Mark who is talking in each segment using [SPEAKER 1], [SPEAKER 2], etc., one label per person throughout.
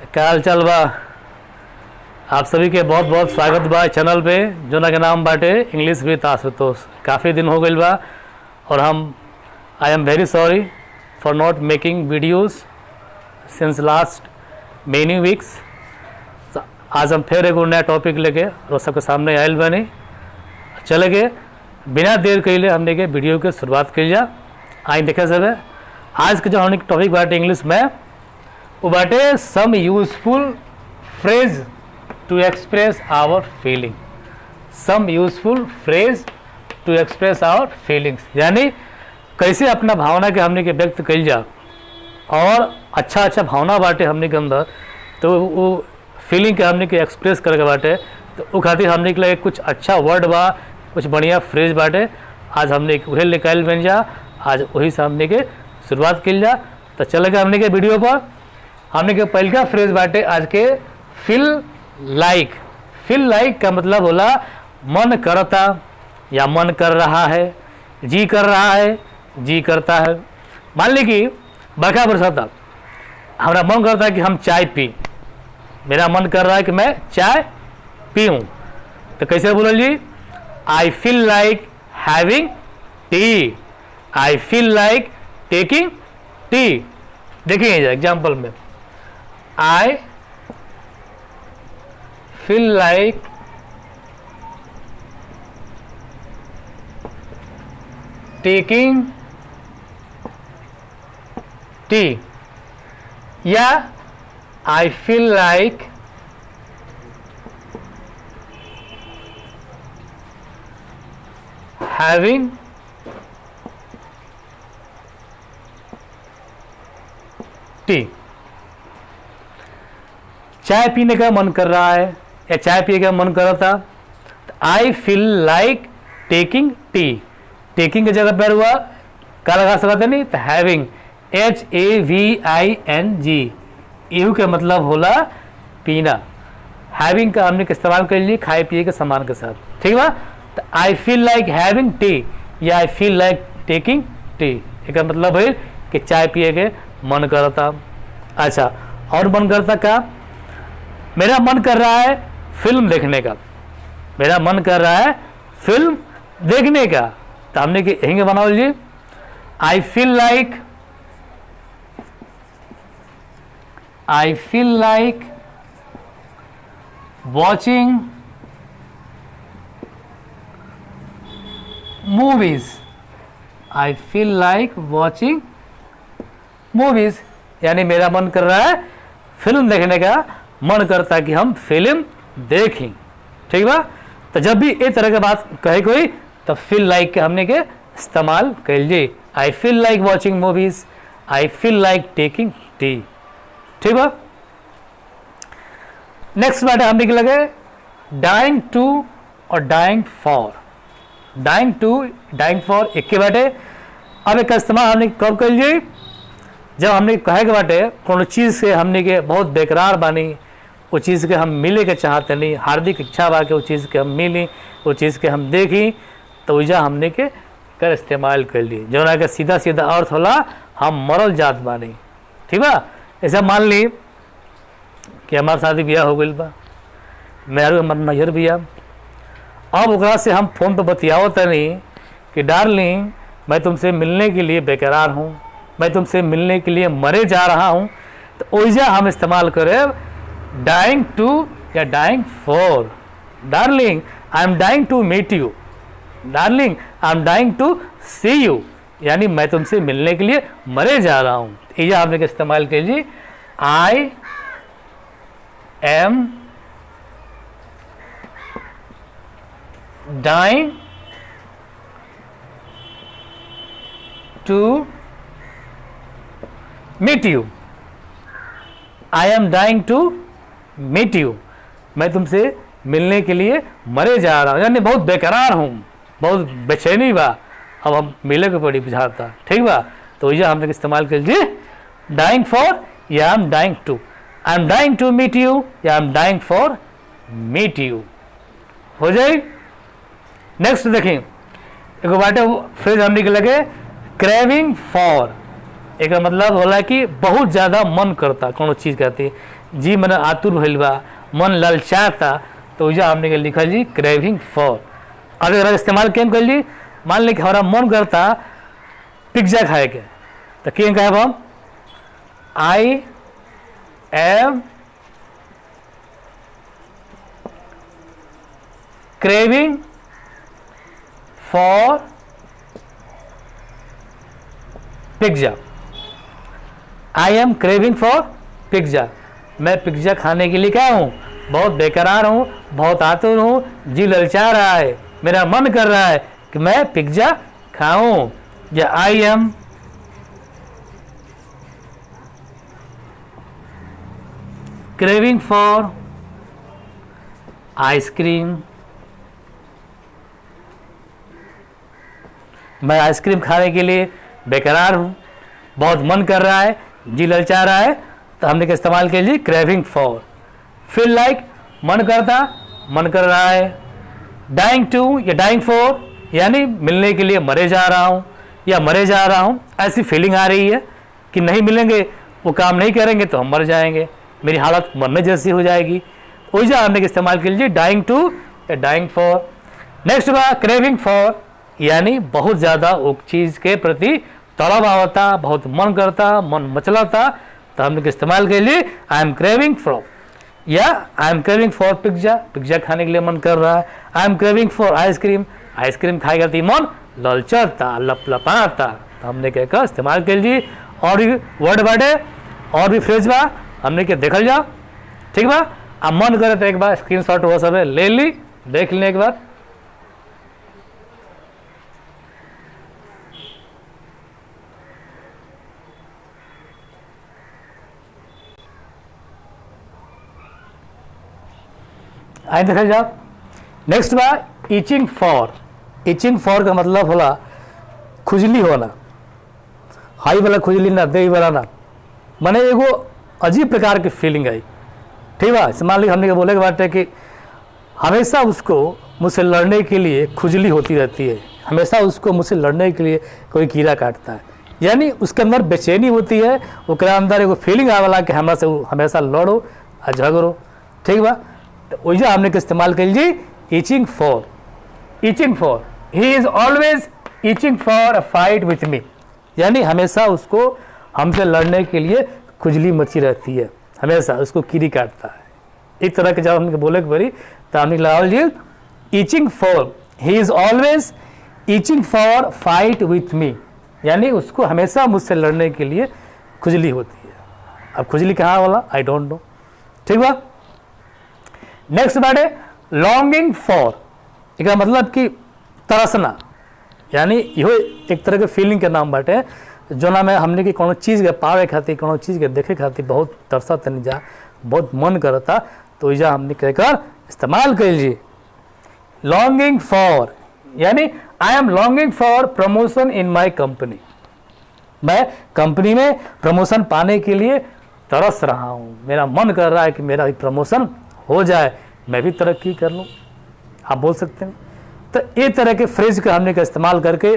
[SPEAKER 1] क्या हाल चाल बा। आप सभी के बहुत बहुत स्वागत बा चैनल पे जोना के नाम बाटे इंग्लिश विद आशुतोष। काफ़ी दिन हो गई बा और I am very sorry for not making videos since last many weeks. आज हम फिर एगो नया टॉपिक लेके और सबके सामने आयल बनी। चले गए बिना देर कैले हमने के वीडियो के शुरुआत कर लिया। आई देखे सब आज के जो हमने टॉपिक बाटे इंग्लिश में वो बाटे some useful phrase to express our feeling. Some useful phrase to express our feelings, यानी कैसे अपना भावना के हमने के व्यक्त कल जा और अच्छा भावना बाटे हमने के अंदर, तो वो फीलिंग के हमने के एक्सप्रेस करके बाटे, तो वो खातिर हमने के लिए कुछ अच्छा वर्ड बा, कुछ बढ़िया फ्रेज बाटे। आज हमने वही निकाल बन जा, आज वही से हमने के शुरुआत कल जा। तो चलेगा हमने के वीडियो पर। हमने के पहल का फ्रेज बाटे आज के फील लाइक। फील लाइक का मतलब होला मन करता या मन कर रहा है, जी कर रहा है, जी करता है। मान ली कि बरखा बरसाता, हमारा मन करता है कि हम चाय पी, मेरा मन कर रहा है कि मैं चाय पीऊँ, तो कैसे बोल जी? I feel like having tea, I feel like taking tea. देखिए एग्जाम्पल में, I feel like taking tea, या I feel like having tea। चाय पीने का मन कर रहा है या चाय पिए का मन कर रहा था, तो I feel like taking T. Taking की जगह पर हुआ क्या लगा सकते नहीं, तो हैविंग, HAVING, यू का मतलब होला पीना। हैविंग का हमने इस्तेमाल कर लिए खाए पिए के सामान के साथ, ठीक बा। तो I feel like having tea या I feel like taking tea, इसका मतलब है कि चाय पिए के मन करता। अच्छा, और मन करता क्या? मेरा मन कर रहा है फिल्म देखने का, मेरा मन कर रहा है फिल्म देखने का, तो हमने कि यहीं बनाओ जी। I feel like watching movies, I feel like watching movies, यानी मेरा मन कर रहा है फिल्म देखने का, मन करता है कि हम फिल्म देखें, ठीक बा। तो जब भी इस तरह की बात कहे कोई, तो फील लाइक के हमने के इस्तेमाल कर लीजिए। I feel like watching movies, I feel like taking tea, ठीक बा। नेक्स्ट बात हमने के लगे डाइंग टू और dying for. Dying to dying for एक के बाटे। अब एक इस्तेमाल हमने कब कर लीजिए? जब हमने कहे के बाटे कोनो चीज़ से हमने के बहुत बेकरार बानी, वो चीज़ के हम मिले के चाहते नहीं, हार्दिक इच्छा बा के वो चीज़ के हम मिली, वो चीज़ के हम देखी, तो वजह हमने के कर इस्तेमाल कर ली, जो ना के सीधा सीधा अर्थ होला हम मरल जात बानी, ठीक बा। ऐसा मान ली कि हमारे शादी ब्याह हो गई बा, मेरे हमार नैहर बिया, अब ओकरा से हम फोन पर बतियाओ तनी कि डार्लिंग मैं तुमसे मिलने के लिए बेकरार हूँ, मैं तुमसे मिलने के लिए मरे जा रहा हूँ, तो ओइजा हम इस्तेमाल करें डाइंग टू या dying for. Darling I am dying to meet you, darling I am dying to see you, यानी मैं तुमसे मिलने के लिए मरे जा रहा हूँ। इजा हमने इस्तेमाल कीजिए I am dying to meet you, I am dying to meet you, मैं तुमसे मिलने के लिए मरे जा रहा हूँ, यानी बहुत बेकरार हूँ, बहुत बेचैनी बा, अब हम मिले के पड़ी बुझाता, ठीक बा। तो यह हमने इस्तेमाल कर लीजिए डाइंग फॉर या I am dying to, I am dying to meet you या I am dying for meet you, हो जाए। नेक्स्ट देखें एक बाटे फ्रेज हमने के लगे क्रेविंग फॉर। एक मतलब होला कि बहुत ज़्यादा मन करता कोनो चीज़ कहती जी मन आतुर भइल बा, मन ललचाता, तो वजह हमने के लिखल जी क्रेविंग फॉर। अब अगर इस्तेमाल केम कर ली, मान ली कि हमारा मन करता पिज्जा खाए के, तो केम कहब हम आई am craving for pizza. I am craving for pizza, मैं पिज्जा खाने के लिए क्या हूँ, बहुत बेकरार हूँ, बहुत आतुर हूँ, जी ललचा रहा है, मेरा मन कर रहा है कि मैं पिज्जा खाऊं। या I am craving for ice cream, मैं आइसक्रीम खाने के लिए बेकरार हूँ, बहुत मन कर रहा है, जी ललचा रहा है, तो हमने का इस्तेमाल के लिए क्रेविंग फॉर। फील लाइक मन कर रहा है। डाइंग टू या डाइंग फॉर यानी मिलने के लिए मरे जा रहा हूँ या मरे जा रहा हूँ, ऐसी फीलिंग आ रही है कि नहीं मिलेंगे, वो काम नहीं करेंगे तो हम मर जाएंगे, मेरी हालत मरने जैसी हो जाएगी। वही हमने का इस्तेमाल के लिए डाइंग टू या डाइंग फॉर। नेक्स्ट बात क्रेविंग फॉर यानी बहुत ज़्यादा उस चीज़ के प्रति तड़प आवता, बहुत मन करता, मन मचलाता, तो हमने इस्तेमाल के लिए आई एम क्रेविंग फॉर। या I am craving for pizza, pizza खाने के लिए मन कर रहा है। I am craving for ice cream, ice cream खाएगा तो मन ललचता लपलपाता, तो हमने क्या कहा इस्तेमाल कर लीजिए। और भी वर्ड बाटे और भी फ्रेज बा, हमने क्या देखल जाओ, ठीक बा। अब मन करे तो एक बार स्क्रीनशॉट वो सब ले ली, देख लेने एक बार। आइए देखा जाओ। नेक्स्ट बा इचिंग फॉर। इचिंग फॉर का मतलब होला खुजली होना, हाई वाला खुजली ना, दे वाला ना, माने एगो अजीब प्रकार की फीलिंग आई, ठीक बा। मान ली हमने बोले के बात है कि हमेशा उसको मुझसे लड़ने के लिए खुजली होती रहती है, हमेशा उसको मुझसे लड़ने के लिए कोई कीड़ा काटता है, यानी उसके अंदर बेचैनी होती है, उसके अंदर एगो फीलिंग आवेला कि हमरा से हमेशा लड़ो और झगड़ो, ठीक बा। तो वही हमने के इस्तेमाल कर लीजिए itching for. Itching for, he is always itching for a fight with me, यानी हमेशा उसको हमसे लड़ने के लिए खुजली मची रहती है, हमेशा उसको कीड़ी काटता है। एक तरह के जब हमने बोले बड़ी तो हमने लगा लीजिए itching for, he is always itching for fight with me, यानी उसको हमेशा मुझसे लड़ने के लिए खुजली होती है। अब खुजली कहाँ वाला आई डोंट नो, ठीक बा। नेक्स्ट बात है लॉन्गिंग फॉर, एक मतलब कि तरसना, यानी यो एक तरह के फीलिंग के नाम बाटे जो ना में हमने की कोनो चीज़ के पावे खातिर, कोनो चीज़ के देखे खातिर बहुत तरसा तनी जा, बहुत मन करता, तो इजा हमने कहकर इस्तेमाल कर लीजिए लॉन्गिंग फॉर, यानी I am longing for promotion in my company, मैं कंपनी में प्रमोशन पाने के लिए तरस रहा हूँ, मेरा मन कर रहा है कि मेरा प्रमोशन हो जाए, मैं भी तरक्की कर लूँ, आप बोल सकते हैं। तो ये तरह के फ्रेज का हमने का इस्तेमाल करके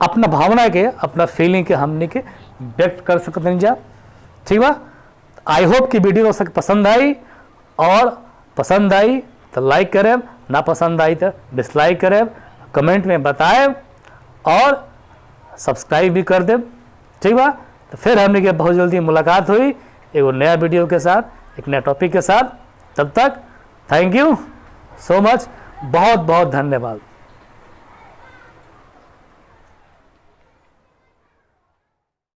[SPEAKER 1] अपना भावना के, अपना फीलिंग के हमने के व्यक्त कर सकते हैं जा, ठीक बा। आई होप कि वीडियो सब पसंद आई, और पसंद आई तो लाइक करें, ना पसंद आई तो डिसलाइक करें, कमेंट में बताएं और सब्सक्राइब भी कर दें, ठीक बा। तो फिर हमने के बहुत जल्दी मुलाकात हुई एक नया वीडियो के साथ, एक नया टॉपिक के साथ। तब तक थैंक यू सो मच, बहुत बहुत धन्यवाद।